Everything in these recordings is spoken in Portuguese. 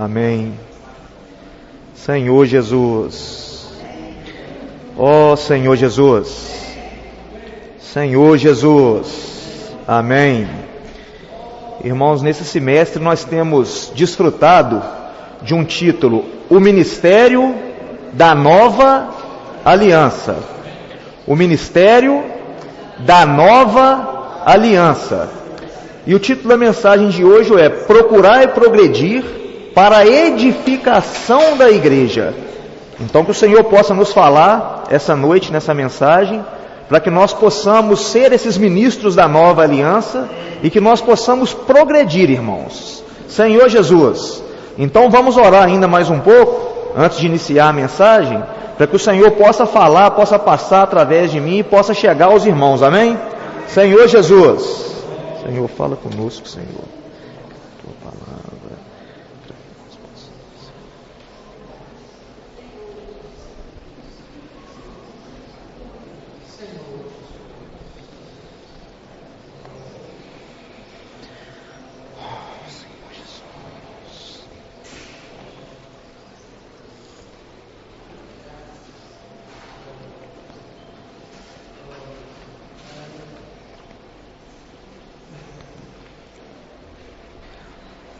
Amém. Senhor Jesus. Ó Senhor Jesus. Senhor Jesus. Amém. Irmãos, nesse semestre nós temos desfrutado de um título: O Ministério da Nova Aliança. O Ministério da Nova Aliança. E o título da mensagem de hoje é: Procurar e progredir para a edificação da igreja. Então que o Senhor possa nos falar essa noite, nessa mensagem, para que nós possamos ser esses ministros da nova aliança e que nós possamos progredir, irmãos. Senhor Jesus. Então vamos orar ainda mais um pouco, antes de iniciar a mensagem, para que o Senhor possa falar, possa passar através de mim e possa chegar aos irmãos. Amém? Senhor Jesus. Senhor, fala conosco, Senhor. Tua palavra.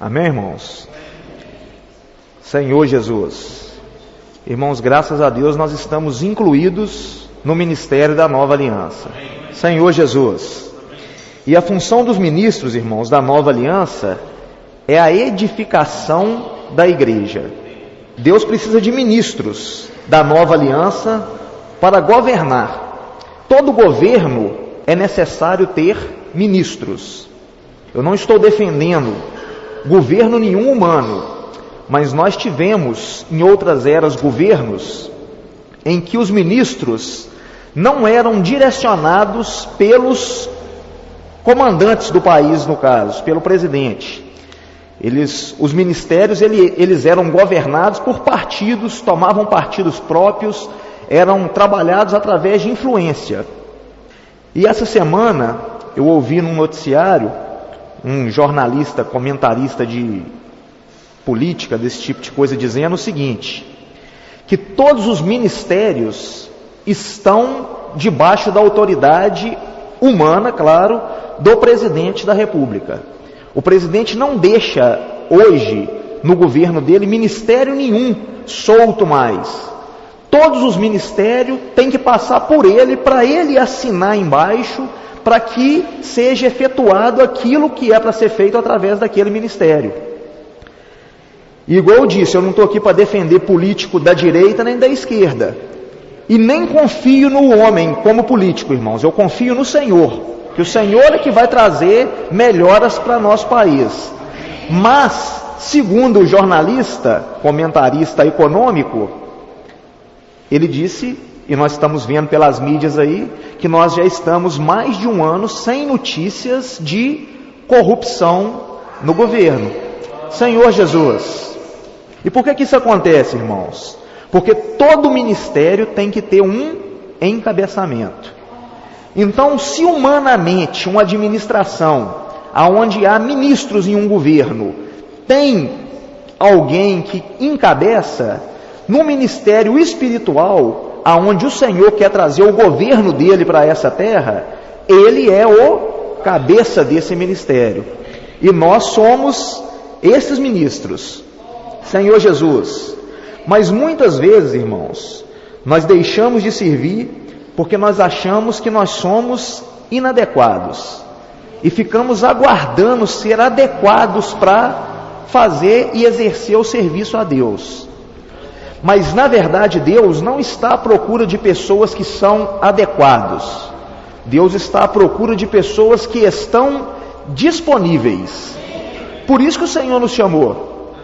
Amém, irmãos? Senhor Jesus. Irmãos, graças a Deus nós estamos incluídos no ministério da nova aliança. Senhor Jesus. E a função dos ministros, irmãos, da nova aliança é a edificação da igreja. Deus precisa de ministros da nova aliança para governar. Todo governo é necessário ter ministros. Eu não estou defendendo governo nenhum humano, mas nós tivemos em outras eras governos em que os ministros não eram direcionados pelos comandantes do país, no caso, pelo presidente. Os ministérios eles eram governados por partidos, tomavam partidos próprios, eram trabalhados através de influência. E essa semana eu ouvi num noticiário um jornalista, comentarista de política, desse tipo de coisa, dizendo o seguinte: que todos os ministérios estão debaixo da autoridade humana, claro, do presidente da República. O presidente não deixa hoje, no governo dele, ministério nenhum solto mais. Todos os ministérios têm que passar por ele, para ele assinar embaixo, para que seja efetuado aquilo que é para ser feito através daquele ministério. E igual eu disse, eu não estou aqui para defender político da direita nem da esquerda. E nem confio no homem como político, irmãos. Eu confio no Senhor. Que o Senhor é que vai trazer melhoras para nosso país. Mas, segundo o jornalista, comentarista econômico, ele disse, e nós estamos vendo pelas mídias aí, que nós já estamos mais de um ano sem notícias de corrupção no governo. Senhor Jesus. E por que isso acontece, irmãos? Porque todo ministério tem que ter um encabeçamento. Então, se humanamente uma administração, onde há ministros em um governo, tem alguém que encabeça, no ministério espiritual, aonde o Senhor quer trazer o governo dele para essa terra, ele é o cabeça desse ministério. E nós somos esses ministros. Senhor Jesus. Mas muitas vezes, irmãos, nós deixamos de servir porque nós achamos que nós somos inadequados. E ficamos aguardando ser adequados para fazer e exercer o serviço a Deus. Mas, na verdade, Deus não está à procura de pessoas que são adequados. Deus está à procura de pessoas que estão disponíveis. Por isso que o Senhor nos chamou.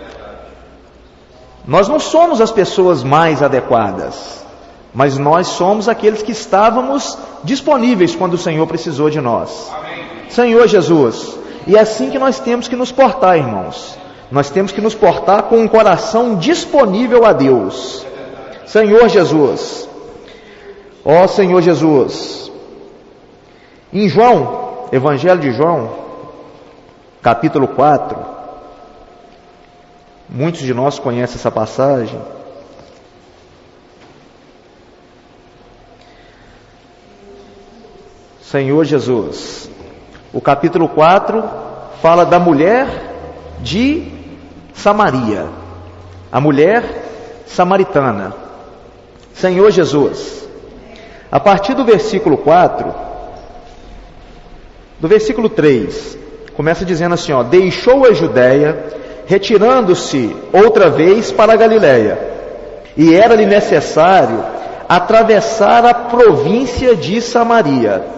Nós não somos as pessoas mais adequadas, mas nós somos aqueles que estávamos disponíveis quando o Senhor precisou de nós. Amém. Senhor Jesus. E é assim que nós temos que nos portar, irmãos. Nós temos que nos portar com um coração disponível a Deus. Senhor Jesus. Ó Senhor Jesus. Em João, Evangelho de João, capítulo 4, Muitos de nós conhecem essa passagem. Senhor Jesus, o capítulo 4 fala da mulher de Samaria, a mulher samaritana. Senhor Jesus, a partir do versículo 4, do versículo 3, começa dizendo assim, deixou a Judéia, retirando-se outra vez para a Galiléia, e era-lhe necessário atravessar a província de Samaria.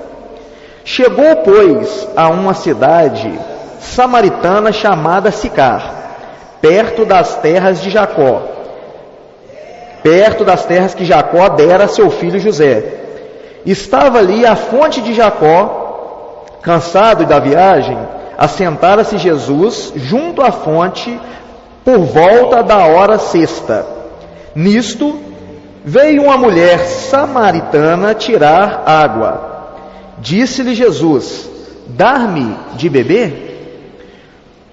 Chegou, pois, a uma cidade samaritana chamada Sicar, perto das terras de Jacó, perto das terras que Jacó dera a seu filho José. Estava ali a fonte de Jacó. Cansado da viagem, assentara-se Jesus junto à fonte por volta da hora sexta. Nisto, veio uma mulher samaritana tirar água. Disse-lhe Jesus: dar-me de beber?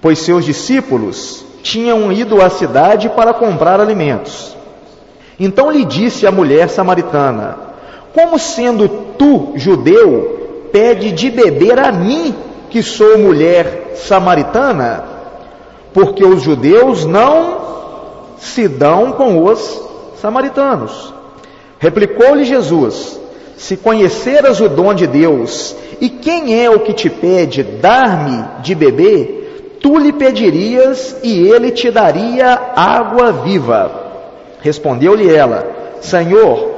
Pois seus discípulos tinham ido à cidade para comprar alimentos. Então lhe disse a mulher samaritana: como sendo tu judeu, pede de beber a mim, que sou mulher samaritana? Porque os judeus não se dão com os samaritanos. Replicou-lhe Jesus: se conheceras o dom de Deus, e quem é o que te pede dar-me de beber, tu lhe pedirias, e ele te daria água viva. Respondeu-lhe ela: Senhor,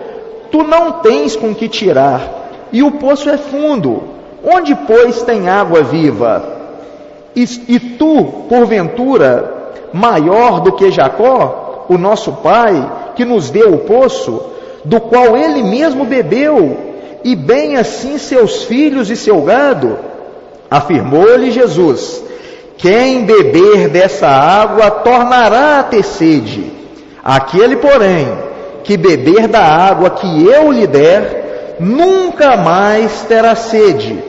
tu não tens com que tirar, e o poço é fundo. Onde, pois, tem água viva? E tu, porventura, maior do que Jacó, o nosso pai, que nos deu o poço, do qual ele mesmo bebeu, e bem assim seus filhos e seu gado? Afirmou-lhe Jesus: quem beber dessa água tornará a ter sede. Aquele, porém, que beber da água que eu lhe der, nunca mais terá sede.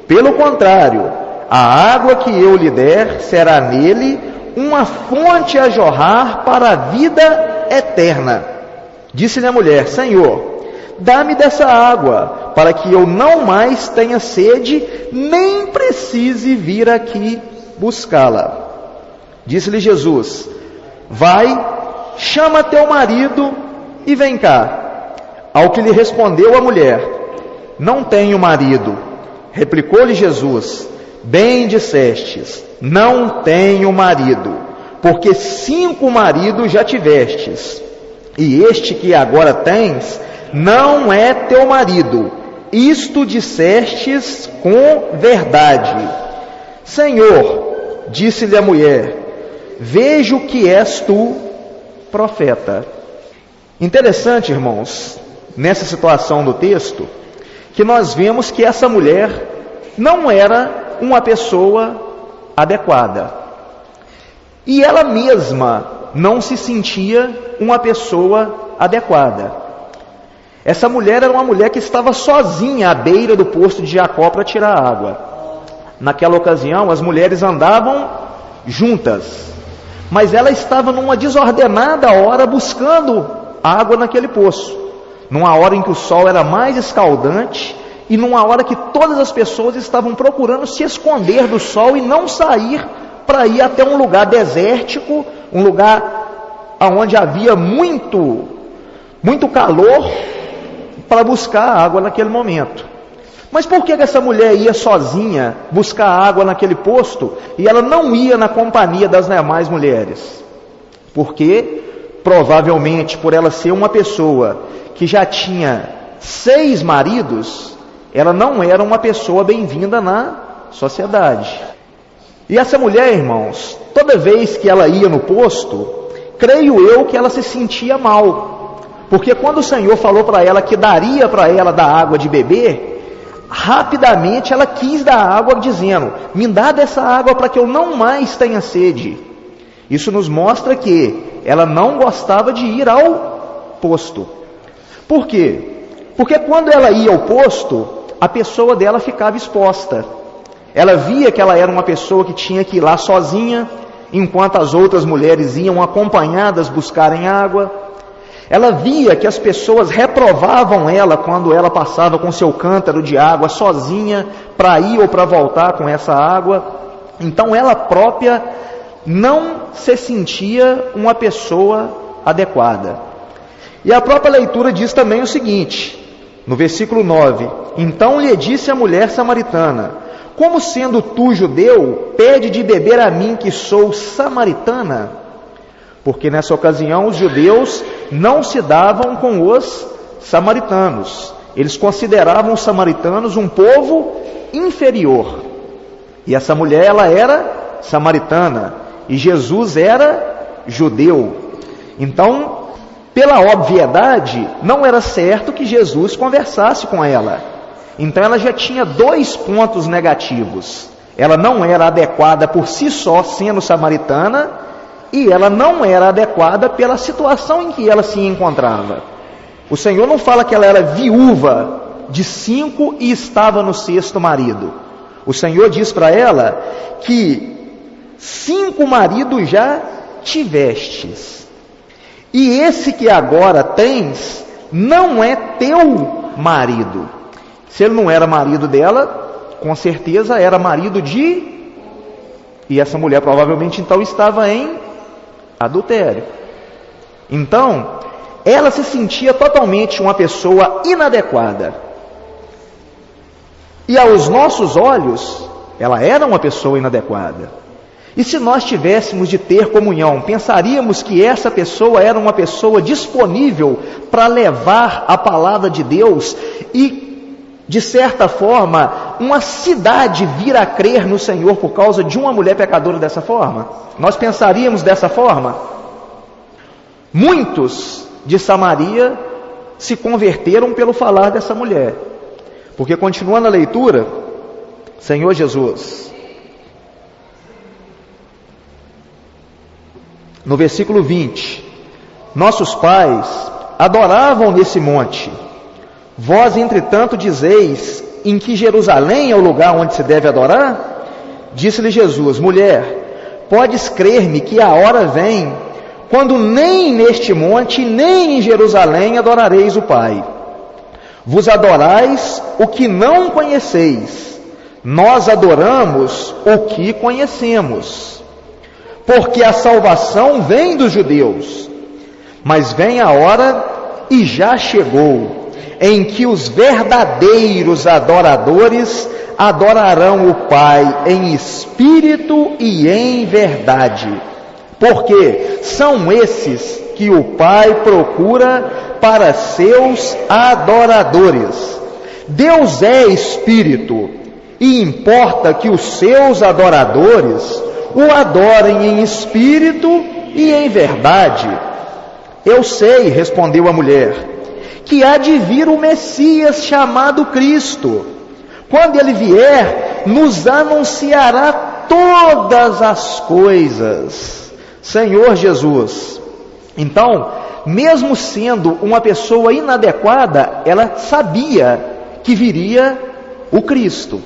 Pelo contrário, a água que eu lhe der será nele uma fonte a jorrar para a vida eterna. Disse-lhe a mulher: Senhor, dá-me dessa água, para que eu não mais tenha sede, nem precise vir aqui buscá-la. Disse-lhe Jesus: vai, chama teu marido e vem cá. Ao que lhe respondeu a mulher: não tenho marido. Replicou-lhe Jesus: bem dissestes, não tenho marido, porque 5 maridos já tivestes, e este que agora tens não é teu marido. Isto dissestes com verdade. Senhor, disse-lhe a mulher, vejo que és tu profeta. Interessante, irmãos, nessa situação do texto, que nós vemos que essa mulher não era uma pessoa adequada. E ela mesma não se sentia uma pessoa adequada. Essa mulher era uma mulher que estava sozinha à beira do poço de Jacó para tirar água. Naquela ocasião, as mulheres andavam juntas, mas ela estava numa desordenada hora buscando água naquele poço, numa hora em que o sol era mais escaldante e numa hora que todas as pessoas estavam procurando se esconder do sol e não sair para ir até um lugar desértico, um lugar onde havia muito calor, para buscar água naquele momento. Mas por que essa mulher ia sozinha buscar água naquele posto e ela não ia na companhia das demais mulheres? Porque, provavelmente, por ela ser uma pessoa que já tinha 6 maridos, ela não era uma pessoa bem-vinda na sociedade. E essa mulher, irmãos, toda vez que ela ia no posto, creio eu que ela se sentia mal. Porque quando o Senhor falou para ela que daria para ela da água de beber, rapidamente ela quis dar água, dizendo: me dá dessa água para que eu não mais tenha sede. Isso nos mostra que ela não gostava de ir ao posto. Por quê? Porque quando ela ia ao posto, a pessoa dela ficava exposta. Ela via que ela era uma pessoa que tinha que ir lá sozinha, enquanto as outras mulheres iam acompanhadas buscarem água. Ela via que as pessoas reprovavam ela quando ela passava com seu cântaro de água sozinha para ir ou para voltar com essa água. Então ela própria não se sentia uma pessoa adequada. E a própria leitura diz também o seguinte, no versículo 9: então lhe disse a mulher samaritana: como sendo tu judeu, pede de beber a mim que sou samaritana? Porque nessa ocasião os judeus não se davam com os samaritanos. Eles consideravam os samaritanos um povo inferior. E essa mulher, ela era samaritana. E Jesus era judeu. Então, pela obviedade, não era certo que Jesus conversasse com ela. Então ela já tinha 2 pontos negativos. Ela não era adequada por si só, sendo samaritana, e ela não era adequada pela situação em que ela se encontrava. O Senhor não fala que ela era viúva de 5 e estava no 6º marido. O Senhor diz para ela que 5 maridos já tivestes, e esse que agora tens não é teu marido. Se ele não era marido dela, com certeza era marido de... E essa mulher provavelmente então estava em adultério. Então, ela se sentia totalmente uma pessoa inadequada. E aos nossos olhos, ela era uma pessoa inadequada. E se nós tivéssemos de ter comunhão, pensaríamos que essa pessoa era uma pessoa disponível para levar a palavra de Deus e, de certa forma, uma cidade vir a crer no Senhor por causa de uma mulher pecadora dessa forma? Nós pensaríamos dessa forma? Muitos de Samaria se converteram pelo falar dessa mulher. Porque continuando a leitura, Senhor Jesus, no versículo 20, nossos pais adoravam nesse monte. Vós, entretanto, dizeis, em que Jerusalém é o lugar onde se deve adorar? Disse-lhe Jesus: mulher, podes crer-me que a hora vem, quando nem neste monte, nem em Jerusalém adorareis o Pai. Vos adorais o que não conheceis, nós adoramos o que conhecemos. Porque a salvação vem dos judeus, mas vem a hora, e já chegou, em que os verdadeiros adoradores adorarão o Pai em espírito e em verdade, porque são esses que o Pai procura para seus adoradores. Deus é espírito, e importa que os seus adoradores o adorem em espírito e em verdade. Eu sei, respondeu a mulher, que há de vir o Messias chamado Cristo. Quando ele vier, nos anunciará todas as coisas. Senhor Jesus. Então, mesmo sendo uma pessoa inadequada, ela sabia que viria o Cristo.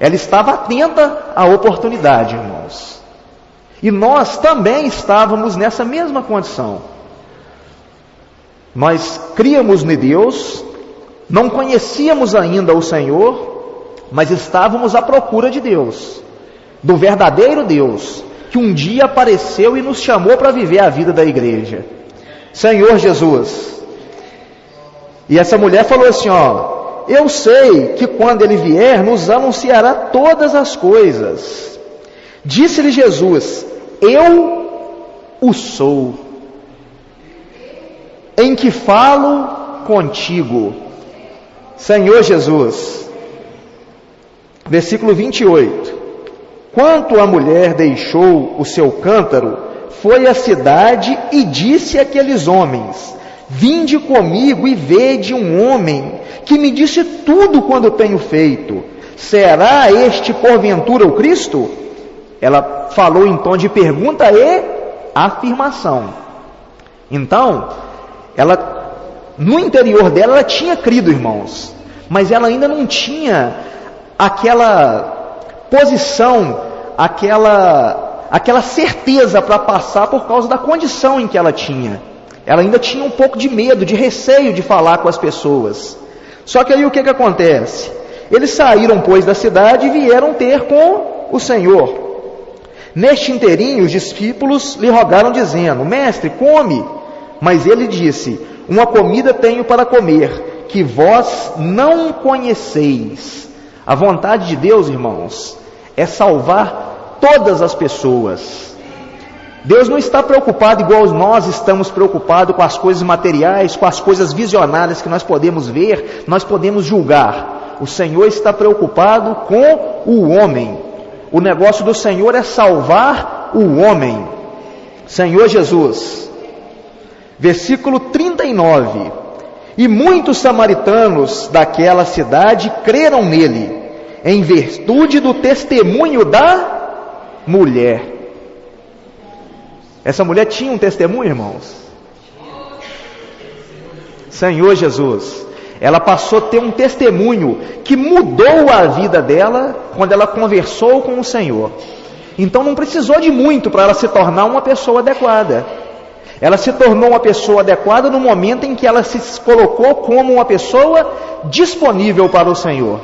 Ela estava atenta à oportunidade, irmãos. E nós também estávamos nessa mesma condição. Nós críamos em Deus, não conhecíamos ainda o Senhor, mas estávamos à procura de Deus, do verdadeiro Deus, que um dia apareceu e nos chamou para viver a vida da igreja. Senhor Jesus. E essa mulher falou assim, eu sei que quando ele vier, nos anunciará todas as coisas. Disse-lhe Jesus: eu o sou, em que falo contigo. Senhor Jesus. Versículo 28. Quanto a mulher deixou o seu cântaro, foi à cidade e disse àqueles homens: vinde comigo e vede um homem que me disse tudo quando tenho feito. Será este porventura o Cristo? Ela falou em tom de pergunta e afirmação. Então, ela, no interior dela, ela tinha crido, irmãos, mas ela ainda não tinha aquela posição, aquela certeza para passar por causa da condição em que ela tinha. Ela ainda tinha um pouco de medo, de receio de falar com as pessoas. Só que aí o que acontece? Eles saíram, pois, da cidade e vieram ter com o Senhor. Neste inteirinho, os discípulos lhe rogaram, dizendo: Mestre, come. Mas ele disse: Uma comida tenho para comer, que vós não conheceis. A vontade de Deus, irmãos, é salvar todas as pessoas. Deus não está preocupado igual nós estamos preocupados com as coisas materiais, com as coisas visionárias que nós podemos ver, nós podemos julgar. O Senhor está preocupado com o homem. O negócio do Senhor é salvar o homem. Senhor Jesus. Versículo 39. E muitos samaritanos daquela cidade creram nele, em virtude do testemunho da mulher. Essa mulher tinha um testemunho, irmãos? Senhor Jesus. Ela passou a ter um testemunho que mudou a vida dela quando ela conversou com o Senhor. Então não precisou de muito para ela se tornar uma pessoa adequada. Ela se tornou uma pessoa adequada no momento em que ela se colocou como uma pessoa disponível para o Senhor.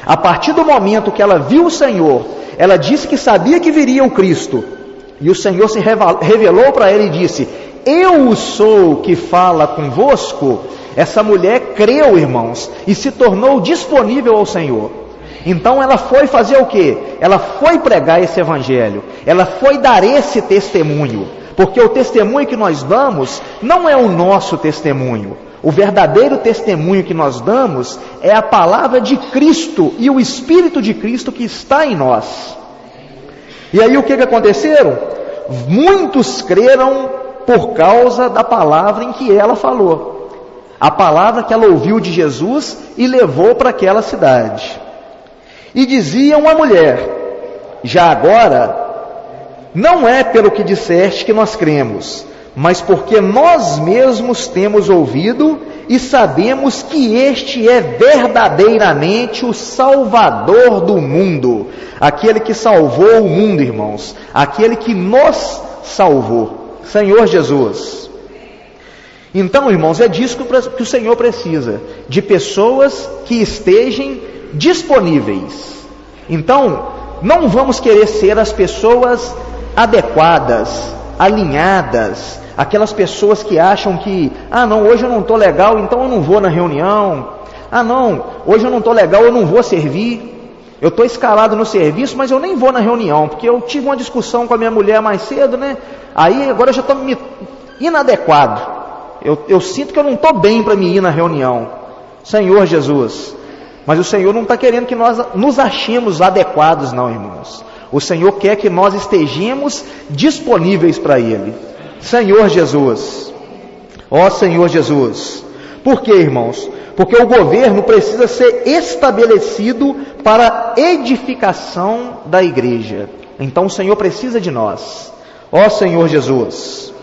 A partir do momento que ela viu o Senhor, ela disse que sabia que viria o Cristo. E o Senhor se revelou para ela e disse: Eu sou o que fala convosco. Essa mulher creu, irmãos, e se tornou disponível ao Senhor. Então ela foi fazer o quê? Ela foi pregar esse evangelho. Ela foi dar esse testemunho. Porque o testemunho que nós damos não é o nosso testemunho. O verdadeiro testemunho que nós damos é a palavra de Cristo e o Espírito de Cristo que está em nós. E aí o que aconteceram? Muitos creram por causa da palavra em que ela falou. A palavra que ela ouviu de Jesus e levou para aquela cidade. E diziam à mulher: Já agora, não é pelo que disseste que nós cremos, mas porque nós mesmos temos ouvido e sabemos que este é verdadeiramente o Salvador do mundo. Aquele que salvou o mundo, irmãos. Aquele que nos salvou. Senhor Jesus. Então, irmãos, é disso que o Senhor precisa. De pessoas que estejam disponíveis. Então, não vamos querer ser as pessoas adequadas, alinhadas, aquelas pessoas que acham que, não, hoje eu não estou legal, então eu não vou na reunião. Não, hoje eu não estou legal, eu não vou servir. Eu estou escalado no serviço, mas eu nem vou na reunião, porque eu tive uma discussão com a minha mulher mais cedo, né? Aí agora eu já estou inadequado. Eu sinto que eu não estou bem para me ir na reunião. Senhor Jesus. Mas o Senhor não está querendo que nós nos achemos adequados, não, irmãos. O Senhor quer que nós estejamos disponíveis para Ele. Senhor Jesus. Ó Senhor Jesus. Por quê, irmãos? Porque o governo precisa ser estabelecido para a edificação da igreja. Então o Senhor precisa de nós. Ó Senhor Jesus.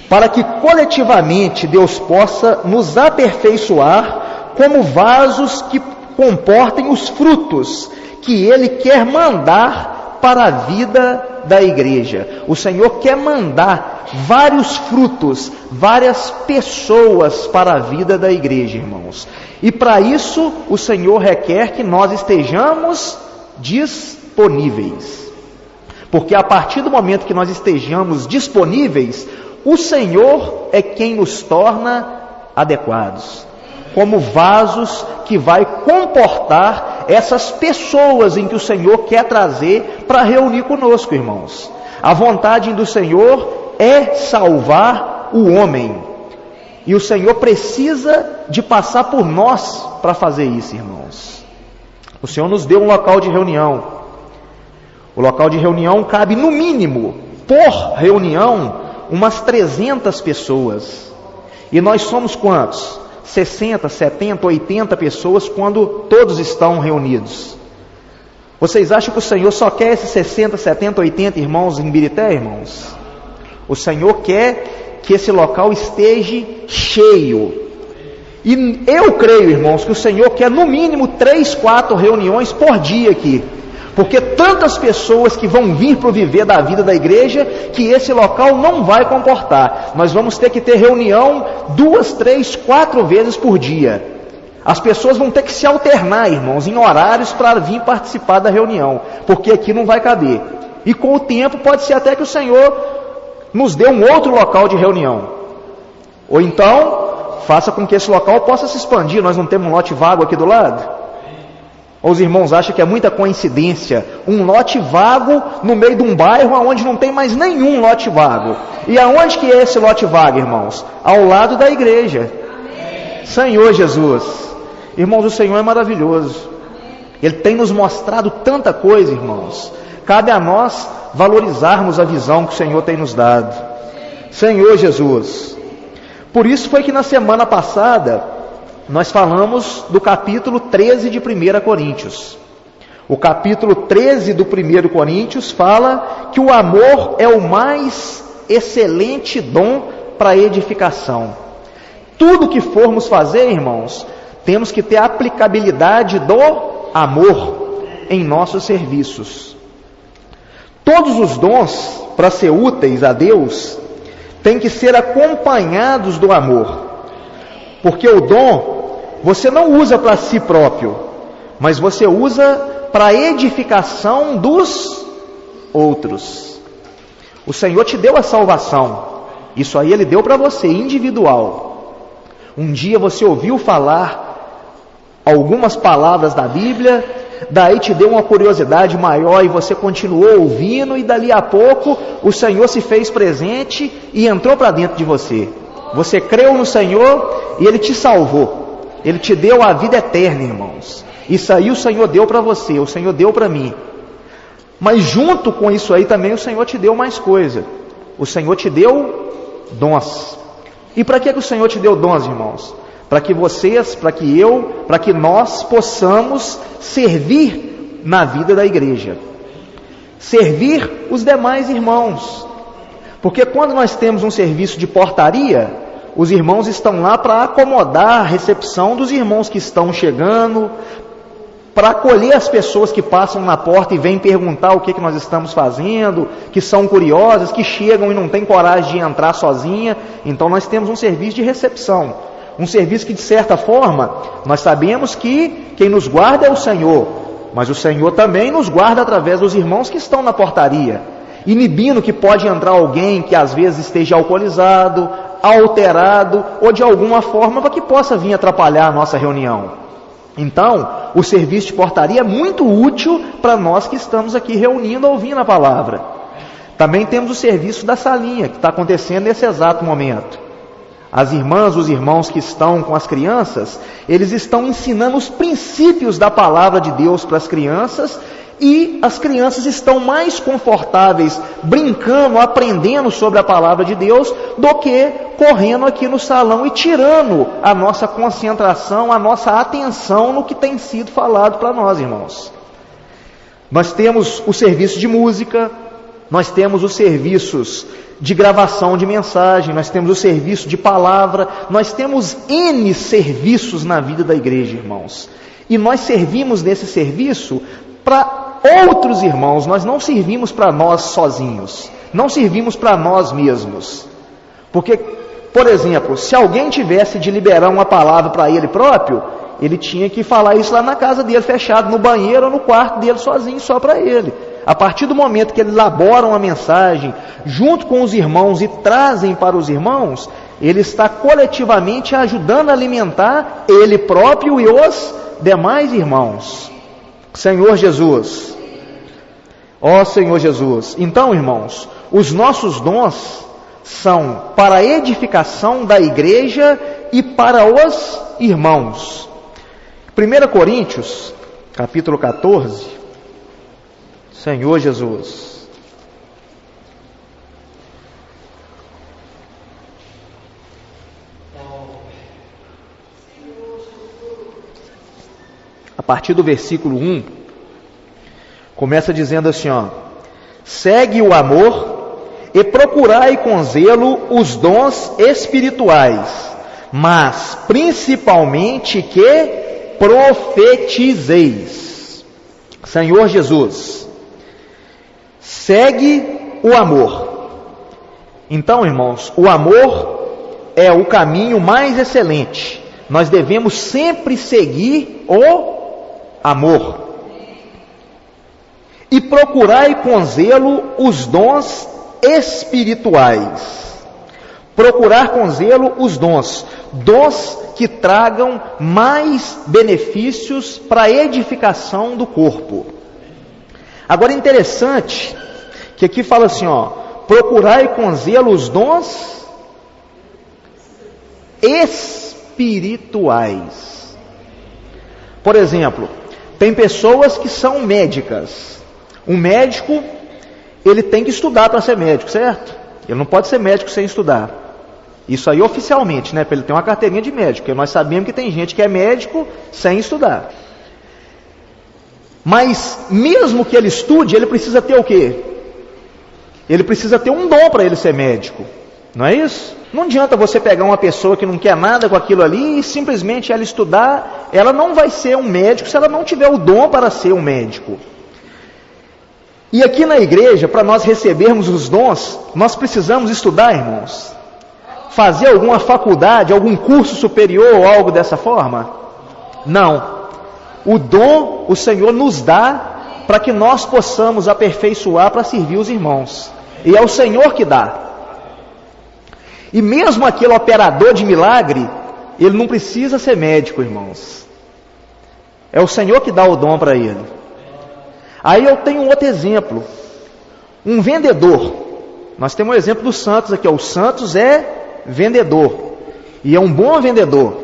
Para que coletivamente Deus possa nos aperfeiçoar como vasos que comportem os frutos que Ele quer mandar para a vida da igreja. O Senhor quer mandar vários frutos, várias pessoas para a vida da igreja, irmãos. E para isso o Senhor requer que nós estejamos disponíveis. Porque a partir do momento que nós estejamos disponíveis, o Senhor é quem nos torna adequados, como vasos que vai comportar essas pessoas em que o Senhor quer trazer para reunir conosco, irmãos. A vontade do Senhor é salvar o homem, e o Senhor precisa de passar por nós para fazer isso, irmãos. O Senhor nos deu um local de reunião. O local de reunião cabe no mínimo, por reunião, umas 300 pessoas. E nós somos quantos? 60, 70, 80 pessoas quando todos estão reunidos. Vocês acham que o Senhor só quer esses 60, 70, 80 irmãos em Birité, irmãos? O Senhor quer que esse local esteja cheio. E eu creio, irmãos, que o Senhor quer no mínimo 3, 4 reuniões por dia aqui. Porque tantas pessoas que vão vir para o viver da vida da igreja, que esse local não vai comportar. Nós vamos ter que ter reunião 2, 3, 4 vezes por dia. As pessoas vão ter que se alternar, irmãos, em horários para vir participar da reunião, porque aqui não vai caber. E com o tempo pode ser até que o Senhor nos dê um outro local de reunião. Ou então, faça com que esse local possa se expandir. Nós não temos um lote vago aqui do lado? Ou os irmãos acham que é muita coincidência um lote vago no meio de um bairro onde não tem mais nenhum lote vago? E aonde que é esse lote vago, irmãos? Ao lado da igreja. Amém. Senhor Jesus. Irmãos, o Senhor é maravilhoso. Ele tem nos mostrado tanta coisa, irmãos. Cabe a nós valorizarmos a visão que o Senhor tem nos dado. Senhor Jesus. Por isso foi que na semana passada nós falamos do capítulo 13 de 1 Coríntios. O capítulo 13 do 1 Coríntios fala que o amor é o mais excelente dom para edificação. Tudo que formos fazer, irmãos, temos que ter a aplicabilidade do amor em nossos serviços. Todos os dons, para ser úteis a Deus, têm que ser acompanhados do amor. Porque o dom, você não usa para si próprio, mas você usa para a edificação dos outros. O Senhor te deu a salvação. Isso aí Ele deu para você, individual. Um dia você ouviu falar algumas palavras da Bíblia, daí te deu uma curiosidade maior e você continuou ouvindo, e dali a pouco o Senhor se fez presente e entrou para dentro de você. Você creu no Senhor e Ele te salvou. Ele te deu a vida eterna, irmãos. Isso aí o Senhor deu para você, o Senhor deu para mim. Mas junto com isso aí também o Senhor te deu mais coisa. O Senhor te deu dons. E para que o Senhor te deu dons, irmãos? Para que vocês, para que eu, para que nós possamos servir na vida da igreja. Servir os demais irmãos. Porque quando nós temos um serviço de portaria, os irmãos estão lá para acomodar a recepção dos irmãos que estão chegando, para acolher as pessoas que passam na porta e vêm perguntar o que nós estamos fazendo, que são curiosas, que chegam e não têm coragem de entrar sozinha. Então nós temos um serviço de recepção. Um serviço que, de certa forma, nós sabemos que quem nos guarda é o Senhor, mas o Senhor também nos guarda através dos irmãos que estão na portaria, inibindo que pode entrar alguém que às vezes esteja alcoolizado, alterado, ou de alguma forma para que possa vir atrapalhar a nossa reunião. Então, o serviço de portaria é muito útil para nós que estamos aqui reunindo, ouvindo a palavra. Também temos o serviço da salinha, que está acontecendo nesse exato momento. As irmãs, os irmãos que estão com as crianças, eles estão ensinando os princípios da palavra de Deus para as crianças, e as crianças estão mais confortáveis brincando, aprendendo sobre a palavra de Deus, do que correndo aqui no salão e tirando a nossa concentração, a nossa atenção no que tem sido falado para nós, irmãos. Nós temos o serviço de música, nós temos os serviços de gravação de mensagem, nós temos o serviço de palavra, nós temos N serviços na vida da igreja, irmãos. E nós servimos nesse serviço para outros irmãos, nós não servimos para nós sozinhos, não servimos para nós mesmos. Porque, por exemplo, se alguém tivesse de liberar uma palavra para ele próprio, ele tinha que falar isso lá na casa dele, fechado no banheiro ou no quarto dele sozinho, só para ele. A partir do momento que ele elabora uma mensagem junto com os irmãos e trazem para os irmãos, ele está coletivamente ajudando a alimentar ele próprio e os demais irmãos. Senhor Jesus, ó Senhor Jesus. Então, irmãos, os nossos dons são para a edificação da igreja e para os irmãos. 1 Coríntios, capítulo 14, Senhor Jesus. A partir do versículo 1, começa dizendo assim, ó: segue o amor e procurai com zelo os dons espirituais, mas principalmente que profetizeis. Senhor Jesus, segue o amor. Então, irmãos, o amor é o caminho mais excelente. Nós devemos sempre seguir o amor. E procurai com zelo os dons espirituais. Procurar com zelo os dons que tragam mais benefícios para a edificação do corpo. Agora, interessante que aqui fala assim, procurai com zelo os dons espirituais. Por exemplo, tem pessoas que são médicas. Um médico, ele tem que estudar para ser médico, certo? Ele não pode ser médico sem estudar. Isso aí oficialmente, né? Para ele ter uma carteirinha de médico, porque nós sabemos que tem gente que é médico sem estudar. Mas mesmo que ele estude, ele precisa ter o quê? Ele precisa ter um dom para ele ser médico, não é isso? Não adianta você pegar uma pessoa que não quer nada com aquilo ali e simplesmente ela estudar, ela não vai ser um médico se ela não tiver o dom para ser um médico. E aqui na igreja, para nós recebermos os dons, nós precisamos estudar, irmãos. Fazer alguma faculdade, algum curso superior ou algo dessa forma? Não. O dom o Senhor nos dá para que nós possamos aperfeiçoar para servir os irmãos. E é o Senhor que dá. E mesmo aquele operador de milagre, ele não precisa ser médico, irmãos. É o Senhor que dá o dom para ele. Aí eu tenho um outro exemplo. Um vendedor. Nós temos um exemplo do Santos aqui. O Santos é vendedor. E é um bom vendedor.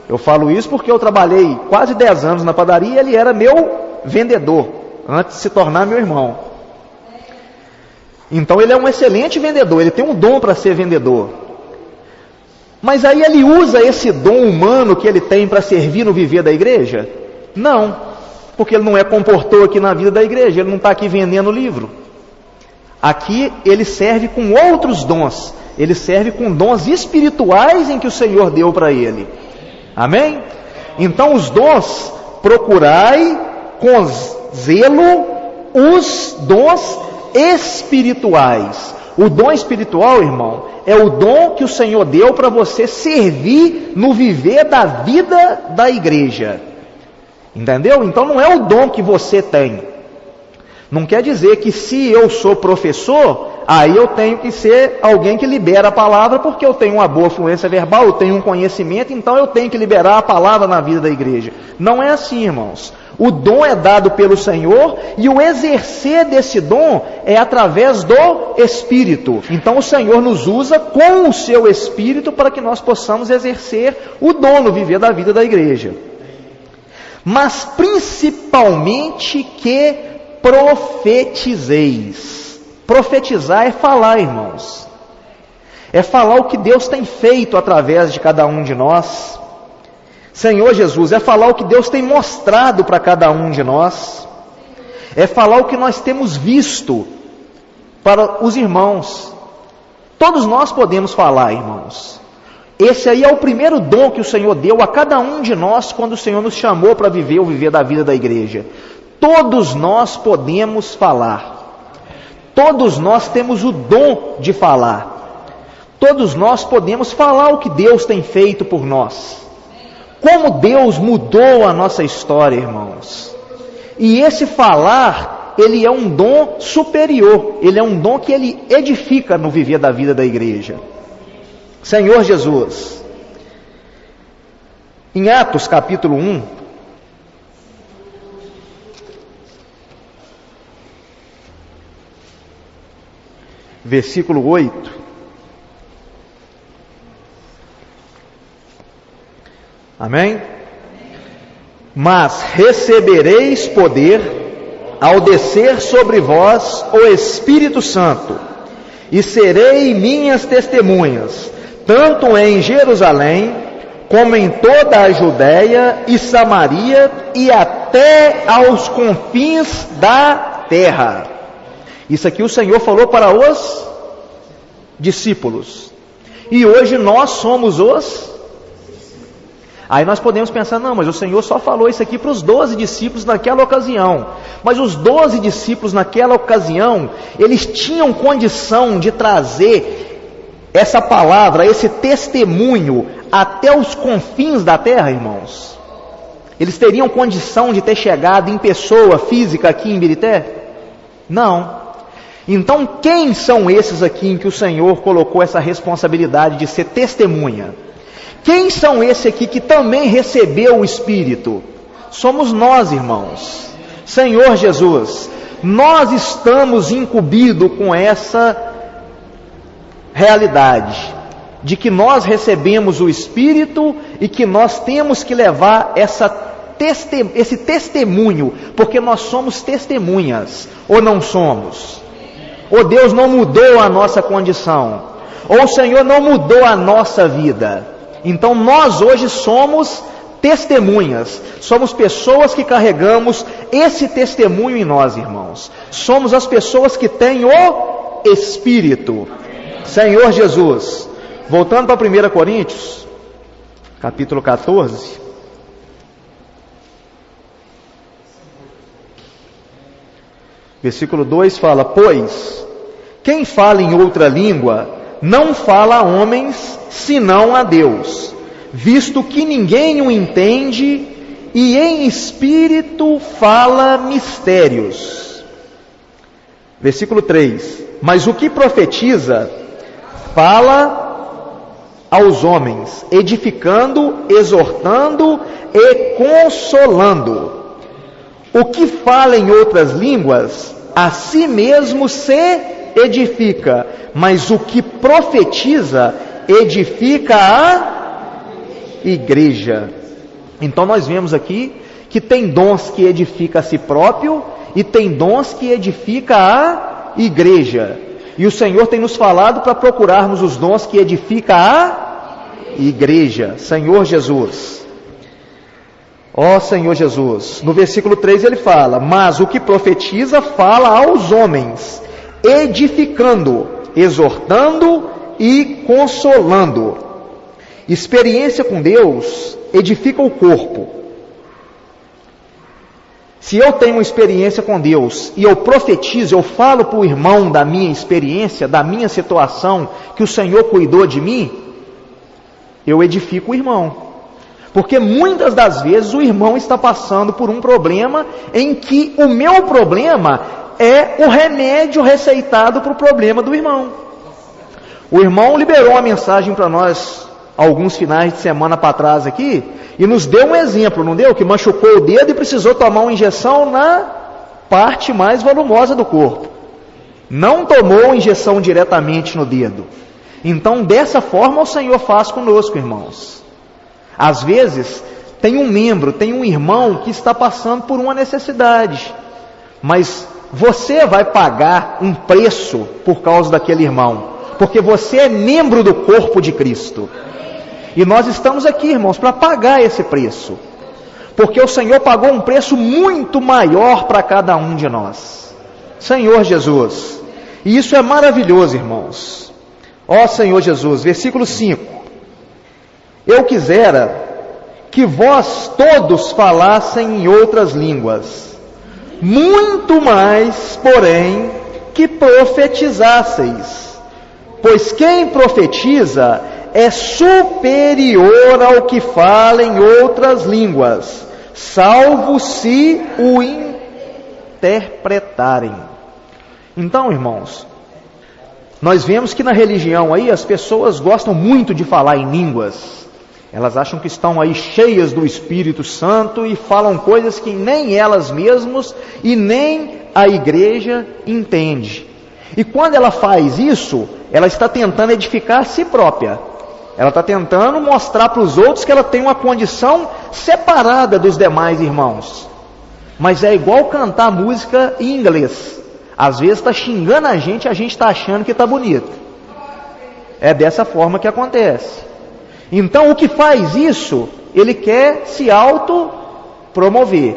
Eu falo isso porque eu trabalhei quase 10 anos na padaria e ele era meu vendedor, antes de se tornar meu irmão. Então ele é um excelente vendedor, ele tem um dom para ser vendedor. Mas aí ele usa esse dom humano que ele tem para servir no viver da igreja? Não, porque ele não é comportor aqui na vida da igreja, ele não está aqui vendendo livro. Aqui ele serve com outros dons, ele serve com dons espirituais em que o Senhor deu para ele. Amém? Então os dons, procurai com zelo os dons espirituais. O dom espiritual, irmão, é o dom que o Senhor deu para você servir no viver da vida da igreja. Entendeu? Então não é o dom que você tem. Não quer dizer que se eu sou professor, aí eu tenho que ser alguém que libera a palavra, porque eu tenho uma boa fluência verbal, eu tenho um conhecimento, então eu tenho que liberar a palavra na vida da igreja. Não é assim, irmãos. O dom é dado pelo Senhor e o exercer desse dom é através do Espírito. Então o Senhor nos usa com o seu Espírito para que nós possamos exercer o dom no viver da vida da igreja. Mas principalmente que profetizeis. Profetizar é falar, irmãos. É falar o que Deus tem feito através de cada um de nós. Senhor Jesus, é falar o que Deus tem mostrado para cada um de nós. É falar o que nós temos visto para os irmãos. Todos nós podemos falar, irmãos. Esse aí é o primeiro dom que o Senhor deu a cada um de nós quando o Senhor nos chamou para viver o viver da vida da igreja. Todos nós podemos falar. Todos nós temos o dom de falar. Todos nós podemos falar o que Deus tem feito por nós. Como Deus mudou a nossa história, irmãos. E esse falar, ele é um dom superior. Ele é um dom que ele edifica no viver da vida da igreja. Senhor Jesus, em Atos capítulo 1, versículo 8, amém? Mas recebereis poder ao descer sobre vós o Espírito Santo, e serei minhas testemunhas, tanto em Jerusalém, como em toda a Judéia e Samaria, e até aos confins da terra. Isso aqui o Senhor falou para os discípulos. E hoje nós somos os... Aí nós podemos pensar, não, mas o Senhor só falou isso aqui para os 12 discípulos naquela ocasião. Mas os 12 discípulos naquela ocasião, eles tinham condição de trazer essa palavra, esse testemunho até os confins da terra, irmãos? Eles teriam condição de ter chegado em pessoa física aqui em Birité? Não. Então quem são esses aqui em que o Senhor colocou essa responsabilidade de ser testemunha? Quem são esses aqui que também recebeu o Espírito? Somos nós, irmãos. Senhor Jesus, nós estamos incumbidos com essa realidade de que nós recebemos o Espírito e que nós temos que levar esse testemunho, porque nós somos testemunhas, ou não somos? Ou Deus não mudou a nossa condição? Ou o Senhor não mudou a nossa vida? Então nós hoje somos testemunhas, somos pessoas que carregamos esse testemunho em nós, irmãos. Somos as pessoas que têm o Espírito. Senhor Jesus. Voltando para 1 Coríntios, capítulo 14. Versículo 2 fala: pois quem fala em outra língua não fala a homens, senão a Deus, visto que ninguém o entende, e em espírito fala mistérios. Versículo 3: mas o que profetiza, fala aos homens, edificando, exortando e consolando. O que fala em outras línguas, a si mesmo se edifica, mas o que profetiza, edifica a igreja. Então nós vemos aqui que tem dons que edifica a si próprio e tem dons que edifica a igreja. E o Senhor tem nos falado para procurarmos os dons que edifica a igreja. Senhor Jesus. Ó Senhor Jesus. No versículo 3 ele fala: mas o que profetiza fala aos homens, edificando, exortando e consolando. Experiência com Deus edifica o corpo. Se eu tenho uma experiência com Deus e eu profetizo, eu falo para o irmão da minha experiência, da minha situação, que o Senhor cuidou de mim, eu edifico o irmão. Porque muitas das vezes o irmão está passando por um problema em que o meu problema é o remédio receitado para o problema do irmão. O irmão liberou uma mensagem para nós alguns finais de semana para trás aqui, e nos deu um exemplo, não deu? Que machucou o dedo e precisou tomar uma injeção na parte mais volumosa do corpo. Não tomou a injeção diretamente no dedo. Então, dessa forma o Senhor faz conosco, irmãos. Às vezes, tem um membro, tem um irmão que está passando por uma necessidade, mas você vai pagar um preço por causa daquele irmão, porque você é membro do corpo de Cristo. E nós estamos aqui, irmãos, para pagar esse preço, porque o Senhor pagou um preço muito maior para cada um de nós. Senhor Jesus. E isso é maravilhoso, irmãos. Ó Senhor Jesus, versículo 5. Eu quisera que vós todos falassem em outras línguas, muito mais, porém, que profetizasseis. Pois quem profetiza é superior ao que fala em outras línguas, salvo se o interpretarem. Então, irmãos, nós vemos que na religião aí as pessoas gostam muito de falar em línguas. Elas acham que estão aí cheias do Espírito Santo e falam coisas que nem elas mesmas e nem a igreja entende. E quando ela faz isso, ela está tentando edificar a si própria. Ela está tentando mostrar para os outros que ela tem uma condição separada dos demais irmãos. Mas é igual cantar música em inglês. Às vezes está xingando a gente está achando que está bonito. É dessa forma que acontece. Então o que faz isso, ele quer se autopromover.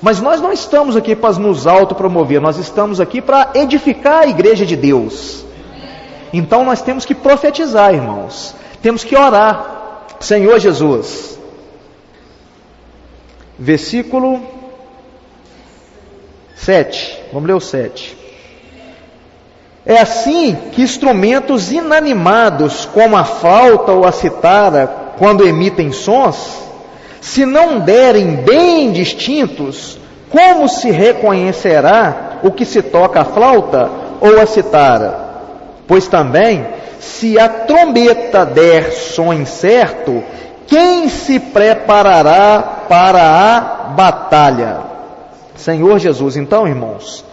Mas nós não estamos aqui para nos autopromover, nós estamos aqui para edificar a igreja de Deus. Então nós temos que profetizar, irmãos. Temos que orar. Senhor Jesus, versículo 7. Vamos ler o 7. É assim que instrumentos inanimados, como a flauta ou a citara, quando emitem sons, se não derem bem distintos, como se reconhecerá o que se toca a flauta ou a citara? Pois também, se a trombeta der som incerto, quem se preparará para a batalha? Senhor Jesus, então, irmãos,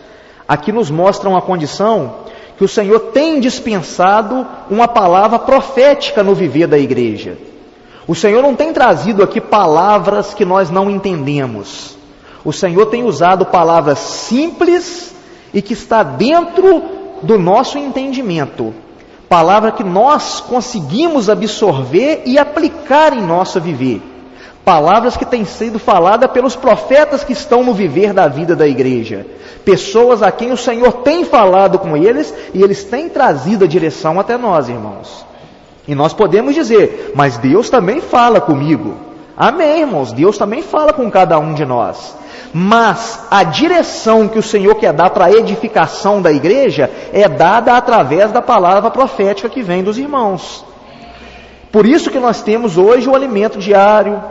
aqui nos mostra uma condição que o Senhor tem dispensado uma palavra profética no viver da igreja. O Senhor não tem trazido aqui palavras que nós não entendemos. O Senhor tem usado palavras simples e que está dentro do nosso entendimento. Palavra que nós conseguimos absorver e aplicar em nosso viver. Palavras que têm sido faladas pelos profetas que estão no viver da vida da igreja. Pessoas a quem o Senhor tem falado com eles e eles têm trazido a direção até nós, irmãos. E nós podemos dizer, mas Deus também fala comigo. Amém, irmãos, Deus também fala com cada um de nós. Mas a direção que o Senhor quer dar para a edificação da igreja é dada através da palavra profética que vem dos irmãos. Por isso que nós temos hoje o alimento diário,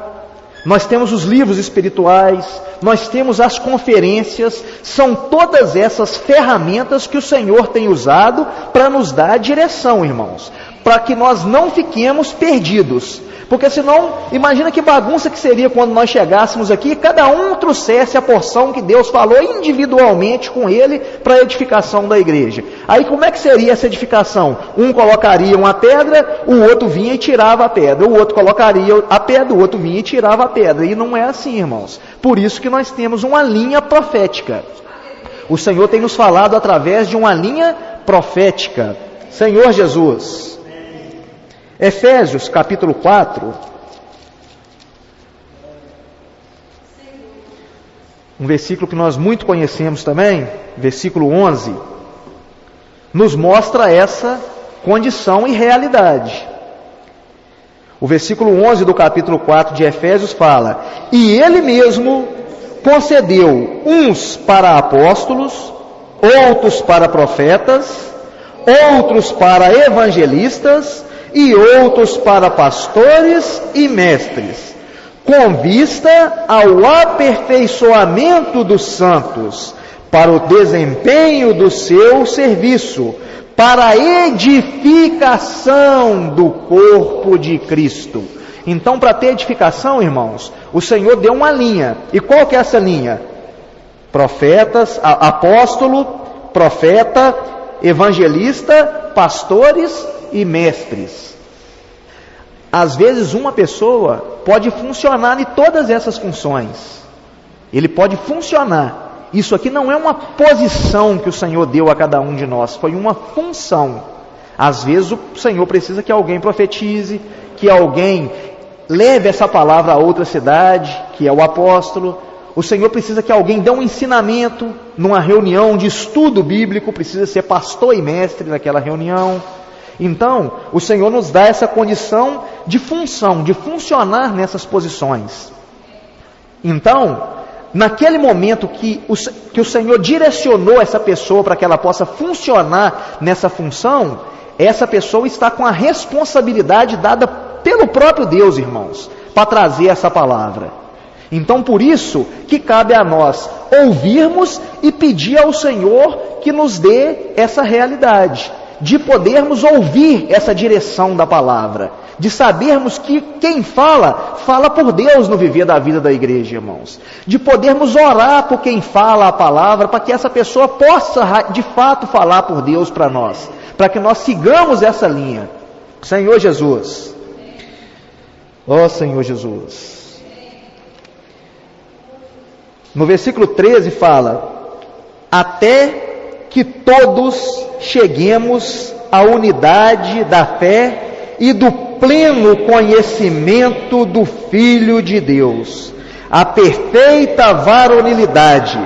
nós temos os livros espirituais, nós temos as conferências, são todas essas ferramentas que o Senhor tem usado para nos dar a direção, irmãos, para que nós não fiquemos perdidos. Porque senão, imagina que bagunça que seria quando nós chegássemos aqui e cada um trouxesse a porção que Deus falou individualmente com ele para a edificação da igreja. Aí como é que seria essa edificação? Um colocaria uma pedra, o outro vinha e tirava a pedra. O outro colocaria a pedra, o outro vinha e tirava a pedra. E não é assim, irmãos. Por isso que nós temos uma linha profética. O Senhor tem nos falado através de uma linha profética. Senhor Jesus. Efésios capítulo 4, um versículo que nós muito conhecemos também, versículo 11, nos mostra essa condição e realidade. O versículo 11 do capítulo 4 de Efésios fala: e Ele mesmo concedeu uns para apóstolos, outros para profetas, outros para evangelistas, e outros para pastores e mestres, com vista ao aperfeiçoamento dos santos, para o desempenho do seu serviço, para a edificação do corpo de Cristo. Então, para ter edificação, irmãos, o Senhor deu uma linha. E qual que é essa linha? Profetas, apóstolo, profeta, evangelista, pastores e mestres. Às vezes uma pessoa pode funcionar em todas essas funções. Ele pode funcionar. Isso aqui não é uma posição que o Senhor deu a cada um de nós, foi uma função. Às vezes o Senhor precisa que alguém profetize, que alguém leve essa palavra a outra cidade, que é o apóstolo. O Senhor precisa que alguém dê um ensinamento numa reunião de estudo bíblico, precisa ser pastor e mestre naquela reunião. Então, o Senhor nos dá essa condição de função, de funcionar nessas posições. Então, naquele momento que o Senhor direcionou essa pessoa para que ela possa funcionar nessa função, essa pessoa está com a responsabilidade dada pelo próprio Deus, irmãos, para trazer essa palavra. Então, por isso que cabe a nós ouvirmos e pedir ao Senhor que nos dê essa realidade, de podermos ouvir essa direção da palavra, de sabermos que quem fala, fala por Deus no viver da vida da igreja, irmãos, de podermos orar por quem fala a palavra, para que essa pessoa possa de fato falar por Deus para nós, para que nós sigamos essa linha. Senhor Jesus, ó Senhor Jesus. No versículo 13 fala: até que todos cheguemos à unidade da fé e do pleno conhecimento do Filho de Deus, a perfeita varonilidade,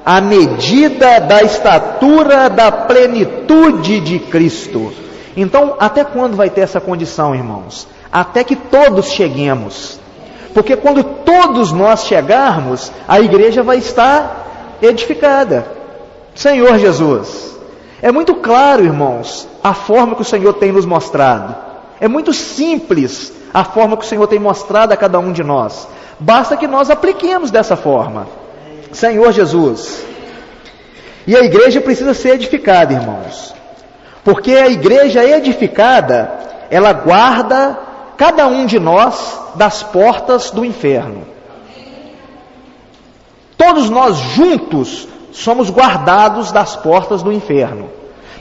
à medida da estatura da plenitude de Cristo. Então, até quando vai ter essa condição, irmãos? Até que todos cheguemos. Porque quando todos nós chegarmos, a igreja vai estar edificada. Senhor Jesus, é muito claro, irmãos, a forma que o Senhor tem nos mostrado. É muito simples a forma que o Senhor tem mostrado a cada um de nós. Basta que nós apliquemos dessa forma. Senhor Jesus. E a igreja precisa ser edificada, irmãos. Porque a igreja edificada, ela guarda cada um de nós das portas do inferno. Todos nós juntos somos guardados das portas do inferno.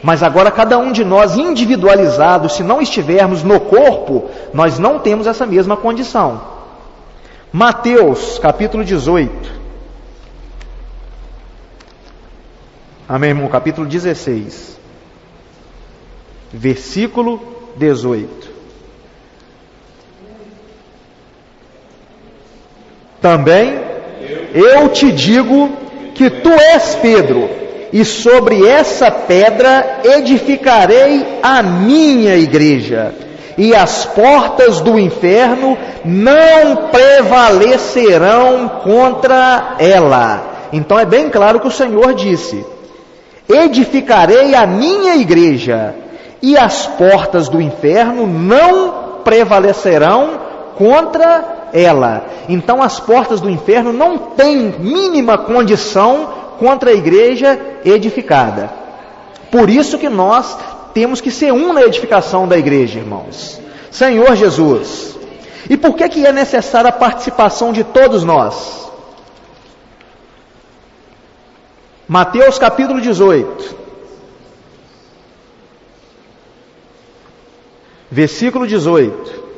Mas agora cada um de nós individualizado, se não estivermos no corpo, nós não temos essa mesma condição. Mateus capítulo 18. Amém, irmão? Capítulo 16. Versículo 18. Também eu te digo que tu és Pedro, e sobre essa pedra edificarei a minha igreja, e as portas do inferno não prevalecerão contra ela. Então é bem claro que o Senhor disse: edificarei a minha igreja, e as portas do inferno não prevalecerão contra ela. Então as portas do inferno não têm mínima condição contra a igreja edificada. Por isso que nós temos que ser um na edificação da igreja, irmãos. Senhor Jesus. E por que é necessária a participação de todos nós? Mateus capítulo 18. Versículo 18.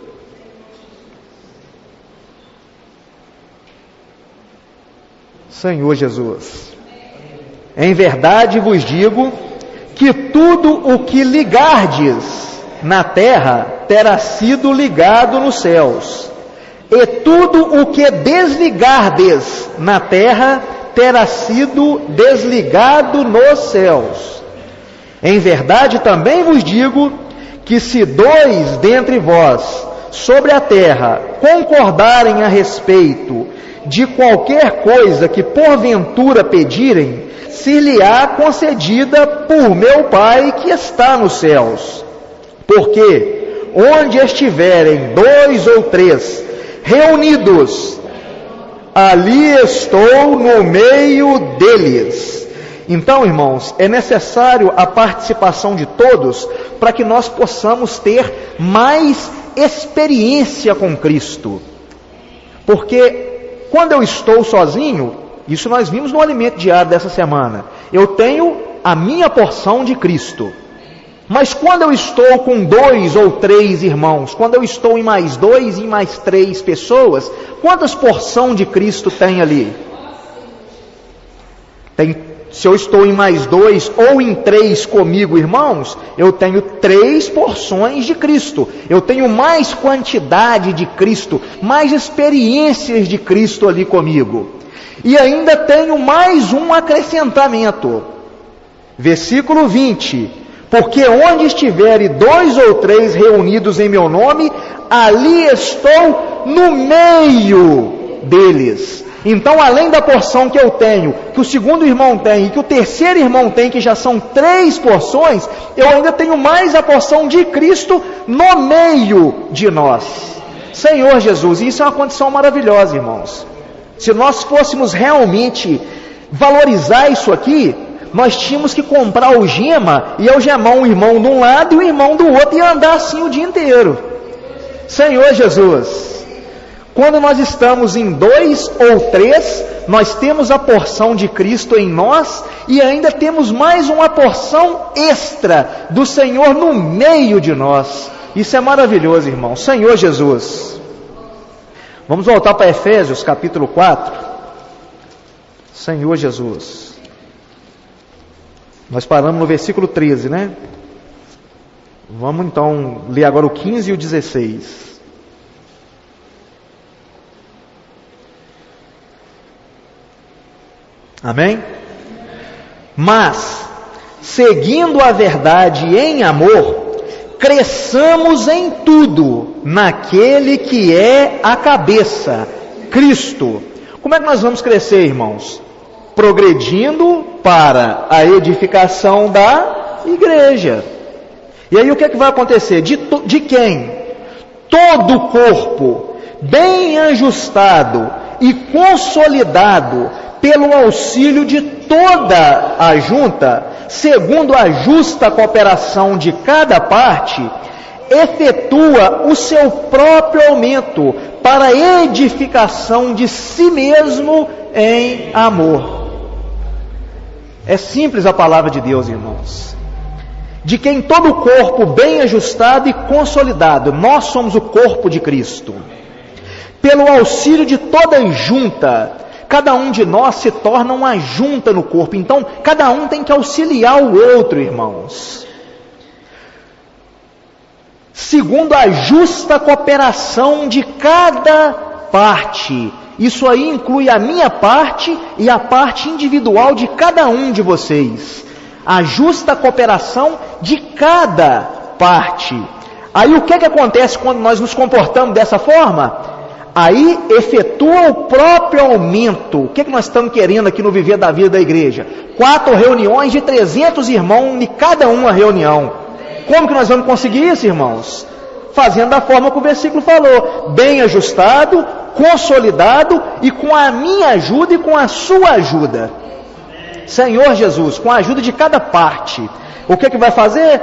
Senhor Jesus. Em verdade vos digo que tudo o que ligardes na terra terá sido ligado nos céus, e tudo o que desligardes na terra terá sido desligado nos céus. Em verdade também vos digo que se dois dentre vós sobre a terra concordarem a respeito de qualquer coisa que porventura pedirem, ser-lhe-á concedida por meu Pai que está nos céus. Porque onde estiverem 2 ou 3 reunidos, ali estou no meio deles. Então, irmãos, é necessário a participação de todos para que nós possamos ter mais experiência com Cristo. Porque quando eu estou sozinho, isso nós vimos no alimento diário dessa semana, eu tenho a minha porção de Cristo. Mas quando eu estou com 2 ou 3 irmãos, quando eu estou em mais 2 e mais 3 pessoas, quantas porções de Cristo tem ali? Se eu estou em mais 2 ou em 3 comigo, irmãos, eu tenho 3 porções de Cristo. Eu tenho mais quantidade de Cristo, mais experiências de Cristo ali comigo. E ainda tenho mais um acrescentamento. Versículo 20. Porque onde estiverem 2 ou 3 reunidos em meu nome, ali estou no meio deles. Então, além da porção que eu tenho, que o segundo irmão tem e que o terceiro irmão tem, que já são 3 porções, eu ainda tenho mais a porção de Cristo no meio de nós. Senhor Jesus, isso é uma condição maravilhosa, irmãos. Se nós fôssemos realmente valorizar isso aqui, nós tínhamos que comprar o gema e algemar um irmão de um lado e o irmão do outro e andar assim o dia inteiro. Senhor Jesus, quando nós estamos em 2 ou 3, nós temos a porção de Cristo em nós e ainda temos mais uma porção extra do Senhor no meio de nós. Isso é maravilhoso, irmão. Senhor Jesus. Vamos voltar para Efésios capítulo 4. Senhor Jesus. Nós paramos no versículo 13, né? Vamos então ler agora o 15 e o 16. Amém? Mas, seguindo a verdade em amor, cresçamos em tudo naquele que é a cabeça, Cristo. Como é que nós vamos crescer, irmãos? Progredindo para a edificação da igreja. E aí o que é que vai acontecer? De quem? Todo o corpo, bem ajustado e consolidado pelo auxílio de toda a junta, segundo a justa cooperação de cada parte, efetua o seu próprio aumento para a edificação de si mesmo em amor. É simples a palavra de Deus, irmãos. De quem todo o corpo bem ajustado e consolidado, nós somos o corpo de Cristo. Pelo auxílio de toda a junta, cada um de nós se torna uma junta no corpo. Então, cada um tem que auxiliar o outro, irmãos. Segundo a justa cooperação de cada parte. Isso aí inclui a minha parte e a parte individual de cada um de vocês. A justa cooperação de cada parte. Aí o que acontece quando nós nos comportamos dessa forma? Aí efetua o próprio aumento. O que nós estamos querendo aqui no Viver da Vida da Igreja? 4 reuniões de 300 irmãos em cada uma reunião. Como que nós vamos conseguir isso, irmãos? Fazendo da forma que o versículo falou. Bem ajustado, consolidado e com a minha ajuda e com a sua ajuda. Senhor Jesus, com a ajuda de cada parte. O que vai fazer?